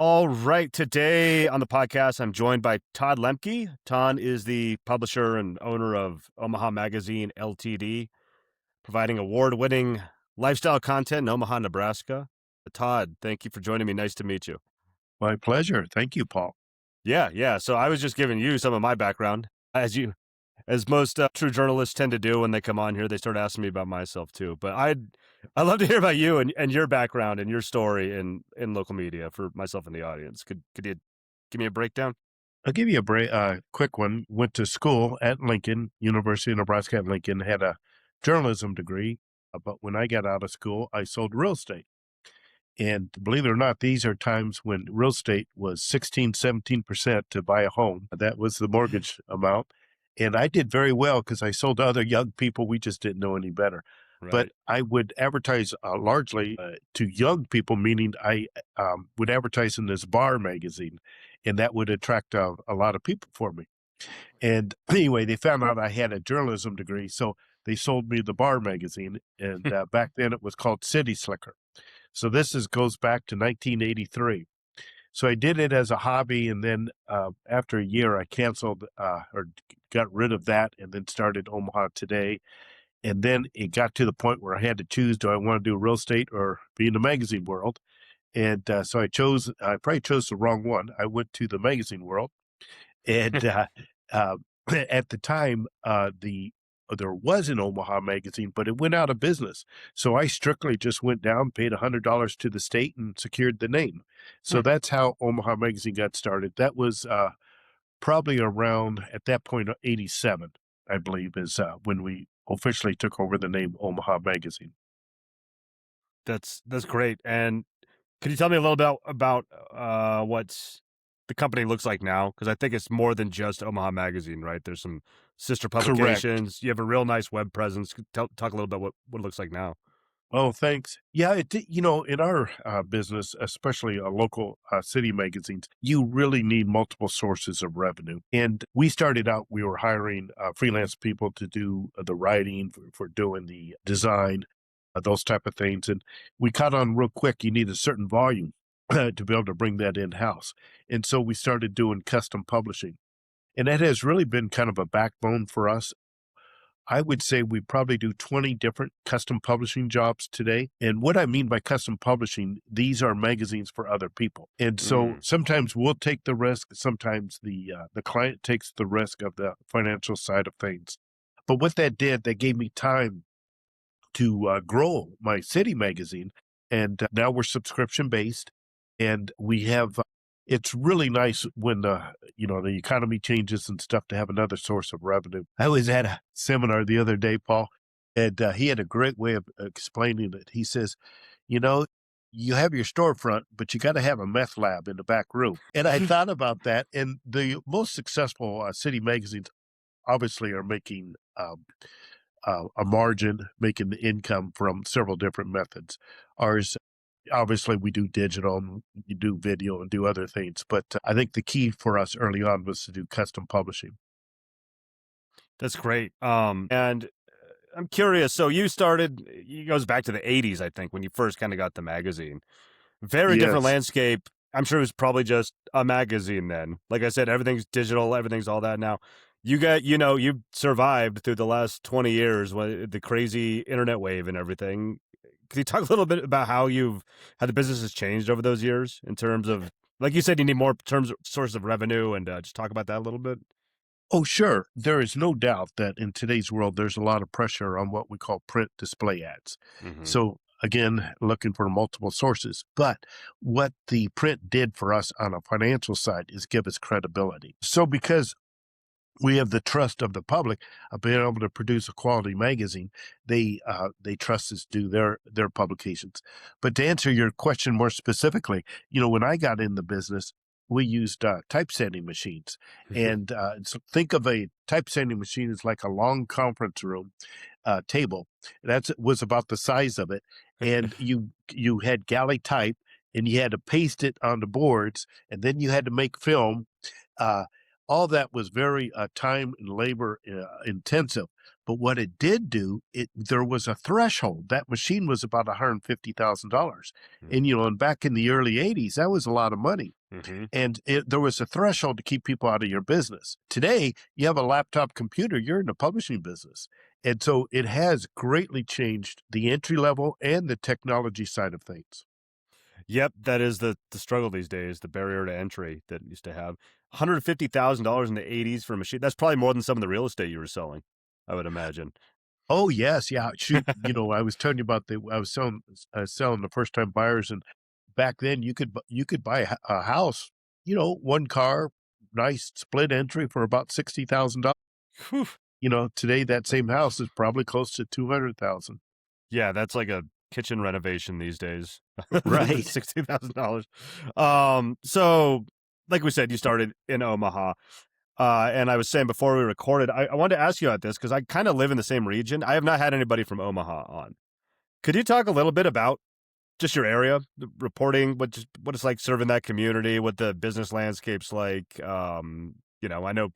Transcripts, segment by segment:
All right. Today on the podcast, I'm joined by Todd Lemke. Todd is the publisher and owner of Omaha Magazine LTD, providing award-winning lifestyle content in Omaha, Nebraska. Todd, thank you for joining me. Nice to meet you. My pleasure. Thank you, Paul. Yeah. So I was just giving you some of my background, as most true journalists tend to do when they come on here. They start asking me about myself too. But I'd love to hear about you and your background and your story in local media for myself and the audience. Could you give me a breakdown? I'll give you quick one. Went to school at Lincoln, University of Nebraska at Lincoln, had a journalism degree. But when I got out of school, I sold real estate. And believe it or not, these are times when real estate was 16, 17% to buy a home. That was the mortgage amount. And I did very well because I sold to other young people. We just didn't know any better. But Right. I would advertise largely to young people, meaning I would advertise in this bar magazine, and that would attract a lot of people for me. And anyway, they found out I had a journalism degree, so they sold me the bar magazine. And back then it was called City Slicker. So goes back to 1983. So I did it as a hobby, and then after a year, I canceled or got rid of that, and then started Omaha Today. And then it got to the point where I had to choose: do I want to do real estate or be in the magazine world? And so I probably chose the wrong one. I went to the magazine world, and uh, at the time, there was an Omaha magazine, but it went out of business. So I strictly just went down, paid $100 to the state, and secured the name. So Hmm. that's how Omaha Magazine got started. That was probably around, at that point, 87, I believe, is when we officially took over the name Omaha Magazine. That's great. And could you tell me a little bit about what the company looks like now? Because I think it's more than just Omaha Magazine, right? There's some sister Correct. publications. You have a real nice web presence. Talk a little bit what it looks like now. Oh, thanks. Yeah, in our business, especially local city magazines, you really need multiple sources of revenue. And we started out, we were hiring freelance people to do the writing for doing the design, those type of things. And we caught on real quick, you need a certain volume to be able to bring that in-house. And so we started doing custom publishing. And that has really been kind of a backbone for us. I would say we probably do 20 different custom publishing jobs today. And what I mean by custom publishing, these are magazines for other people. And so Mm. sometimes we'll take the risk. Sometimes the client takes the risk of the financial side of things. But what that did, that gave me time to grow my city magazine. And now we're subscription based, and we have. It's really nice when the economy changes and stuff to have another source of revenue. I was at a seminar the other day, Paul, and he had a great way of explaining it. He says, you know, you have your storefront, but you got to have a meth lab in the back room. And I thought about that. And the most successful city magazines obviously are making a margin, making the income from several different methods. Ours, obviously, we do digital, and you do video and do other things. But I think the key for us early on was to do custom publishing. That's great. And I'm curious. So you started. It goes back to the '80s, I think, when you first kind of got the magazine. Very different Yes. landscape. I'm sure it was probably just a magazine then. Like I said, everything's digital, everything's all that now. You survived through the last 20 years with the crazy internet wave and everything. Could you talk a little bit about how the business has changed over those years in terms of, like you said, you need more terms source of revenue, and just talk about that a little bit? Oh, sure. There is no doubt that in today's world, there's a lot of pressure on what we call print display ads. Hmm. So, again, looking for multiple sources. But what the print did for us on a financial side is give us credibility. So, because we have the trust of the public of being able to produce a quality magazine, they trust us to do their publications. But to answer your question more specifically, when I got in the business, we used typesetting machines, and so think of a typesetting machine as like a long conference room table. That was about the size of it, and you had galley type, and you had to paste it on the boards, and then you had to make film. Uh, all that was very time and labor intensive. But what it did do, there was a threshold. That machine was about $150,000. And, and back in the early 80s, that was a lot of money. Mm-hmm. And there was a threshold to keep people out of your business. Today, you have a laptop computer, you're in the publishing business. And so it has greatly changed the entry level and the technology side of things. Yep, that is the struggle these days, the barrier to entry that used to have $150,000 in the 80s for a machine. That's probably more than some of the real estate you were selling, I would imagine. Oh, yes, yeah, shoot, I was telling you about I was selling the first time buyers, and back then you could buy a house, one car, nice split entry for about $60,000. Whew. Today that same house is probably close to 200,000. Yeah, that's like a kitchen renovation these days. Right. $60,000. So like we said, you started in Omaha. And I was saying before we recorded, I wanted to ask you about this because I kind of live in the same region. I have not had anybody from Omaha on. Could you talk a little bit about just your area, the reporting, what it's like serving that community, what the business landscape's like? I know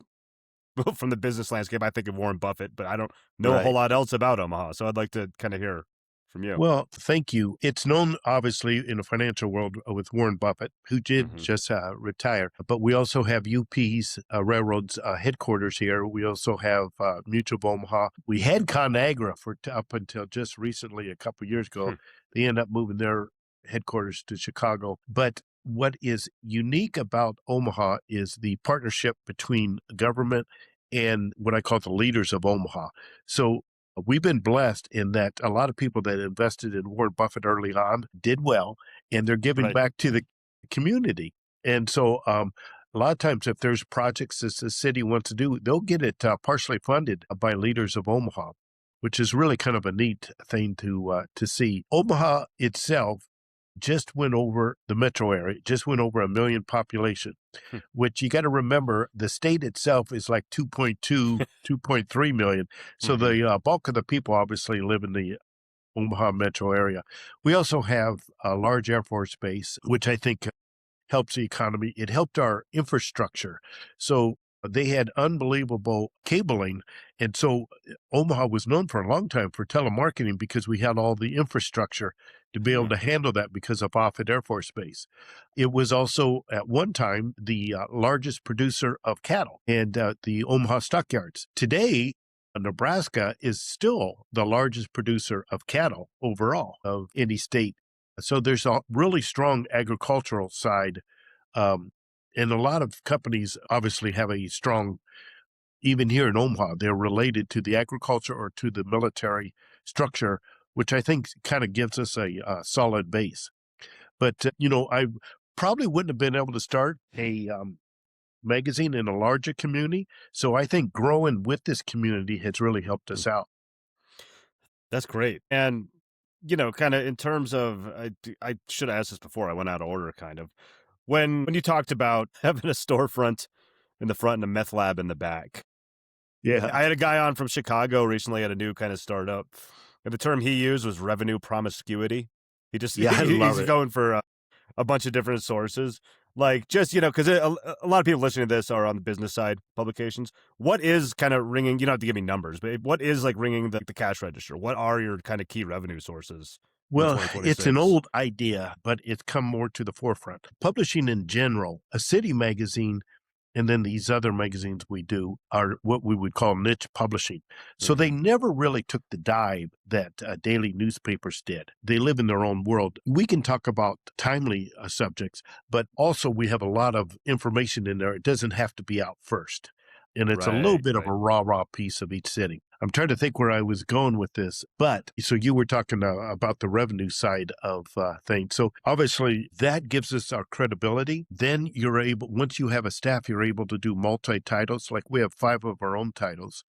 from the business landscape, I think of Warren Buffett, but I don't know a whole Right. lot else about Omaha. So I'd like to kind of hear from you. Well, thank you. It's known, obviously, in the financial world with Warren Buffett, who did Mm-hmm. just retire. But we also have UP's Railroad's headquarters here. We also have Mutual of Omaha. We had ConAgra up until just recently, a couple of years ago. They ended up moving their headquarters to Chicago. But what is unique about Omaha is the partnership between government and what I call the leaders of Omaha. So we've been blessed in that a lot of people that invested in Warren Buffett early on did well, and they're giving Right. back to the community. And so a lot of times, if there's projects that the city wants to do, they'll get it partially funded by leaders of Omaha, which is really kind of a neat thing to see. Omaha itself just went over the metro area, just went over 1 million population, which you got to remember the state itself is like 2.2, 2.3 million. So Mm-hmm. the bulk of the people obviously live in the Omaha metro area. We also have a large Air Force base, which I think helps the economy. It helped our infrastructure. So they had unbelievable cabling. And so Omaha was known for a long time for telemarketing because we had all the infrastructure to be able to handle that because of Offutt Air Force Base. It was also at one time the largest producer of cattle and the Omaha stockyards. Today, Nebraska is still the largest producer of cattle overall of any state. So there's a really strong agricultural side. Um, and a lot of companies obviously have a strong, even here in Omaha, they're related to the agriculture or to the military structure, which I think kind of gives us a solid base. But, I probably wouldn't have been able to start a magazine in a larger community. So I think growing with this community has really helped us out. That's great. And, kind of in terms of, I should have asked this before. I went out of order, kind of. When you talked about having a storefront in the front and a meth lab in the back, Yeah. I had a guy on from Chicago recently at a new kind of startup, and the term he used was revenue promiscuity. He just Yeah, I love he's it. going for a bunch of different sources. Like just, because a lot of people listening to this are on the business side publications. What is kind of ringing, you don't have to give me numbers, but what is like ringing the cash register? What are your kind of key revenue sources in Well, it's an 2026? old idea, but it's come more to the forefront. Publishing in general, a city magazine, and then these other magazines we do are what we would call niche publishing. So they Mm-hmm. never really took the dive that daily newspapers did. They live in their own world. We can talk about timely subjects, but also we have a lot of information in there. It doesn't have to be out first. And it's a little Right, bit of right. a raw piece of each city. I'm trying to think where I was going with this, but so you were talking about the revenue side of things. So obviously that gives us our credibility. Then you're able, once you have a staff, you're able to do multi titles. Like we have 5 of our own titles,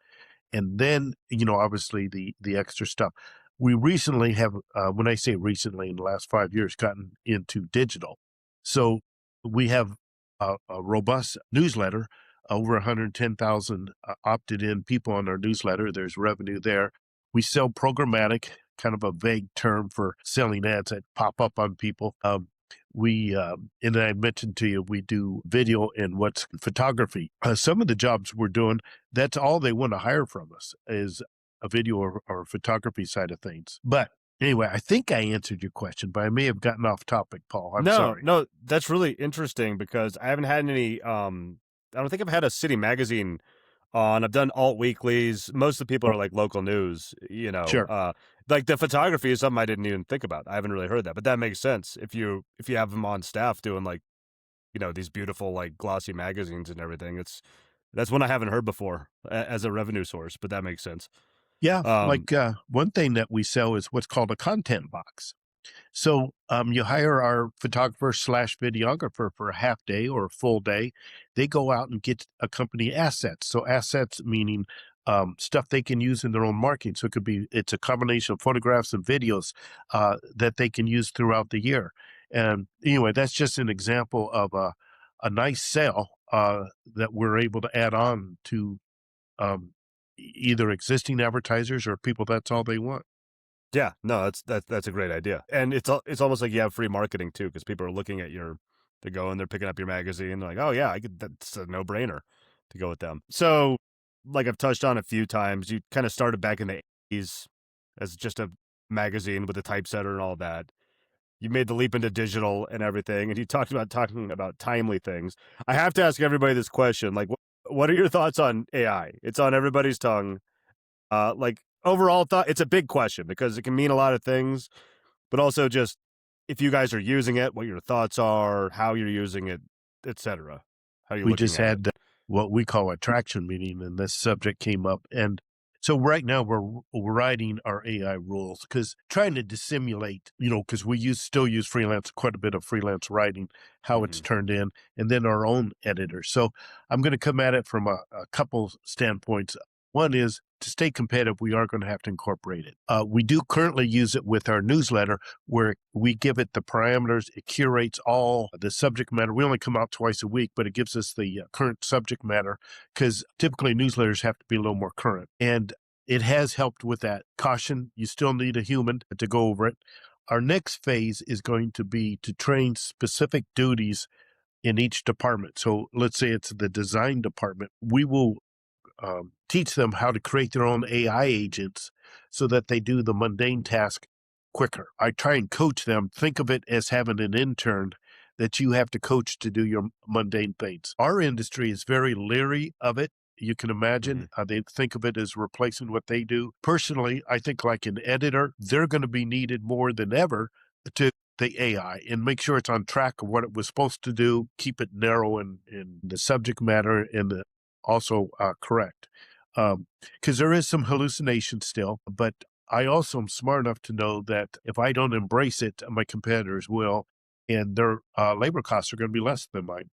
and then obviously the extra stuff. We recently have, when I say recently, in the last 5 years, gotten into digital. So we have a robust newsletter, over 110,000 opted in people on our newsletter. There's revenue there. We sell programmatic, kind of a vague term for selling ads that pop up on people. And I mentioned to you, we do video and what's photography. Some of the jobs we're doing, that's all they want to hire from us is a video or photography side of things. But anyway, I think I answered your question, but I may have gotten off topic, Paul. I'm No, sorry. no, that's really interesting because I haven't had any. I don't think I've had a city magazine on. I've done alt weeklies. Most of the people Oh, are like local news. You know, sure. like the photography is something I didn't even think about. I haven't really heard that, but that makes sense if you have them on staff doing like these beautiful like glossy magazines and everything. That's one I haven't heard before as a revenue source, but that makes sense. Yeah, Um, like one thing that we sell is what's called a content box. So you hire our photographer slash videographer for a half day or a full day. They go out and get a company assets. So assets meaning stuff they can use in their own marketing. So it's a combination of photographs and videos that they can use throughout the year. And anyway, that's just an example of a nice sale that we're able to add on to um, either existing advertisers or people that's all they want. yeah, no, that's a great idea, and it's almost like you have free marketing too because people are looking at they go and they're picking up your magazine. They're like, oh yeah, I could. That's a no brainer to go with them. So, like I've touched on a few times, you kind of started back in the '80s as just a magazine with a typesetter and all that. You made the leap into digital and everything, and you talking about timely things. I have to ask everybody this question: like, what are your thoughts on AI? It's on everybody's tongue. Like overall thought, it's a big question because it can mean a lot of things, but also just if you guys are using it, what your thoughts are, how you're using it, etc. How you're We looking just at it. had what we call a traction meeting, and this subject came up. And so right now we're writing our AI rules because trying to dissimulate, because still use freelance, quite a bit of freelance writing, how it's Hmm. turned in, and then our own editor. So I'm going to come at it from a couple standpoints. One is to stay competitive, we are going to have to incorporate it. We do currently use it with our newsletter where we give it the parameters. It curates all the subject matter. We only come out twice a week, but it gives us the current subject matter because typically newsletters have to be a little more current. And it has helped with that. Caution, you still need a human to go over it. Our next phase is going to be to train specific duties in each department. So let's say it's the design department. We will teach them how to create their own AI agents so that they do the mundane task quicker. I try and coach them. Think of it as having an intern that you have to coach to do your mundane things. Our industry is very leery of it. You can imagine Hmm. they think of it as replacing what they do. Personally, I think like an editor, they're going to be needed more than ever to the AI and make sure it's on track of what it was supposed to do, keep it narrow in the subject matter and also correct. Because there is some hallucination still, but I also am smart enough to know that if I don't embrace it, my competitors will, and their labor costs are going to be less than mine.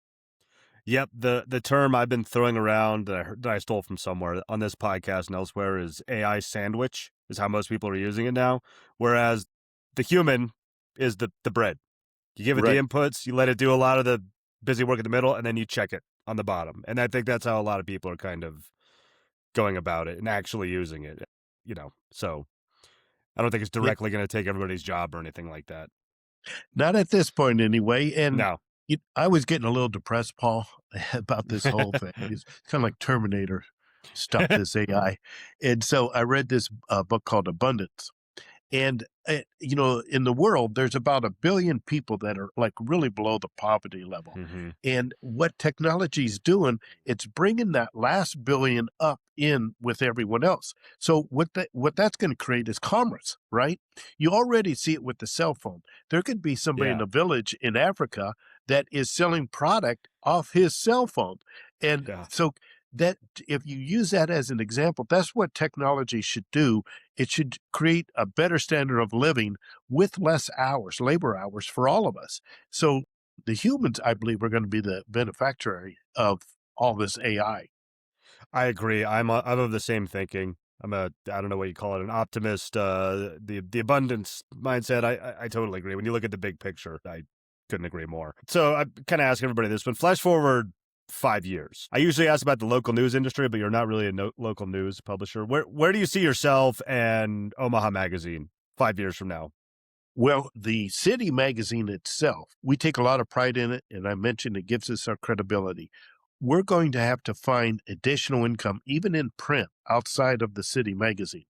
Yep, the term I've been throwing around that I stole from somewhere on this podcast and elsewhere is AI sandwich. Is how most people are using it now. Whereas the human is the bread. You give it the Right. inputs, you let it do a lot of the busy work in the middle, and then you check it on the bottom. And I think that's how a lot of people are kind of going about it and actually using it. So I don't think it's Yeah. directly going to take everybody's job or anything like that. Not at this point, anyway. And No. I was getting a little depressed, Paul, about this whole thing. It's kind of like Terminator. Stop this AI. And so I read this book called Abundance. And, in the world, there's about 1 billion people that are like really below the poverty level. Hmm. And what technology is doing, it's bringing that last billion up in with everyone else. So what that's going to create is commerce, right? You already see it with the cell phone. There could be somebody in Yeah. a village in Africa that is selling product off his cell phone. And Yeah. so that if you use that as an example, that's what technology should do. It should create a better standard of living with less hours, labor hours for all of us. So the humans, I believe, are going to be the beneficiary of all this AI. I agree. I'm of the same thinking. I don't know what you call it, an optimist. The abundance mindset. I totally agree. When you look at the big picture, I couldn't agree more. So I kind of ask everybody this one. Flash forward 5 years. I usually ask about the local news industry, but you're not really a local news publisher. Where do you see yourself and Omaha Magazine 5 years from now? Well, the city magazine itself, we take a lot of pride in it. And I mentioned it gives us our credibility. we're going to have to find additional income, even in print, outside of the city magazine.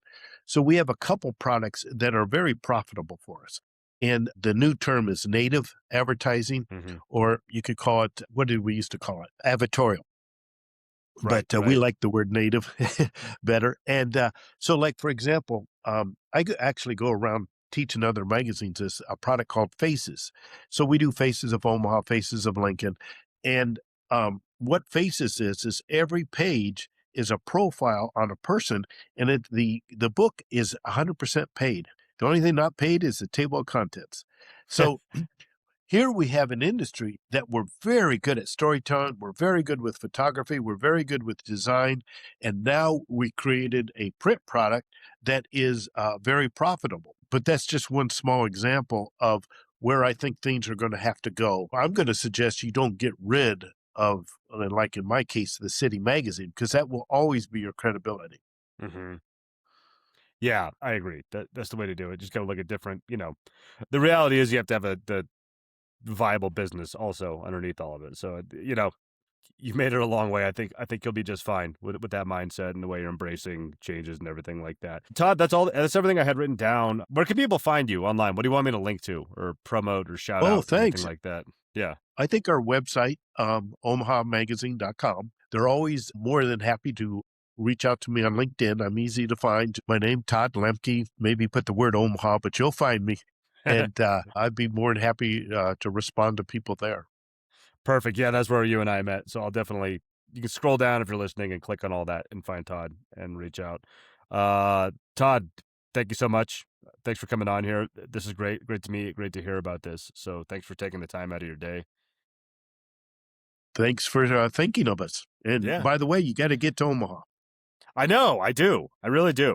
So we have a couple products that are very profitable for us. And the new term is native advertising, Hmm. or you could call it, what did we used to call it? Advertorial. Right, But we right. like the word native better. And so, like, for example, actually go around teaching other magazines this a product called Faces. So we do Faces of Omaha, Faces of Lincoln. And what Faces is every page is a profile on a person, and the book is 100% paid. The only thing not paid is the table of contents. So here we have an industry that we're very good at storytelling. We're very good with photography. We're very good with design. And now we created a print product that is very profitable. But that's just one small example of where I think things are going to have to go. I'm going to suggest you don't get rid of, like in my case, the city magazine, because that will always be your credibility. Hmm. Yeah, I agree. That's the way to do it. Just got to look at different, the reality is you have to have the viable business also underneath all of it. So, you've made it a long way. I think you'll be just fine with that mindset and the way you're embracing changes and everything like that. Todd, that's all. That's everything I had written down. Where can people find you online? What do you want me to link to, or promote, or shout Oh, out, or anything thanks. like that? Yeah, I think our website, omahamagazine.com, they're always more than happy to reach out to me on LinkedIn. I'm easy to find. My name, Todd Lemke. Maybe put the word Omaha, but you'll find me. And I'd be more than happy to respond to people there. perfect. Yeah, that's where you and I met. So I'll definitely you can scroll down if you're listening and click on all that and find Todd and reach out. Todd, thank you so much. Thanks for coming on here. This is great. Great to meet. Great to hear about this. So thanks for taking the time out of your day. Thanks for thinking of us. And Yeah. by the way, you got to get to Omaha. I know, I do. I really do.